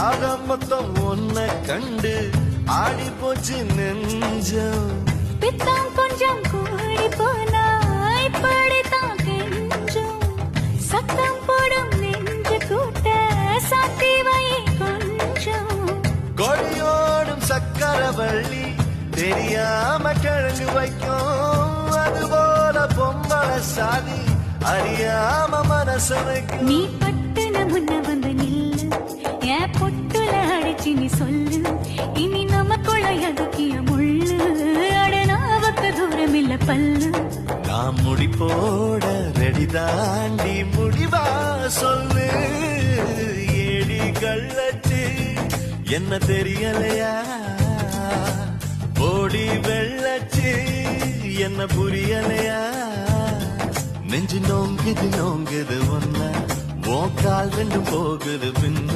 ஆக மொத்தம் ஒன்ன கண்டு ஆடி போச்சு நெஞ்சம். பித்தம் கொஞ்சம் கூடி போனா இப்படித்தான் கெஞ்சும். சத்தம் போடும் நெஞ்சு கூட்ட சாத்தி வை கொஞ்சம். கொடியோடும் சக்கரவள்ளி தெரியாம கிழங்கு வைக்கும். அதுபோல பொம்பளை சாதி அறியாம மனச வைக்கும். நீ பட்டுன முன்ன வந்து நில்லு, என் பொட்டுல அடிச்சு நீ சொல்லு. இனி நமக்குள்ள எதுக்கிய முள்ளு, அடனாவுக்கு தூரம் இல்ல பல்லு. நான் முடி போட ரெடி தாண்டி முடிவா சொல்லு. ஏடி கள்ளச்சு என்ன தெரியலையா, ஓடி வெள்ளச்சு என்ன புரியலையா. நெஞ்சு நோங்குது நோங்குது ஒன்ன, உன் கால் ரெண்டும் போகுது பின்ன.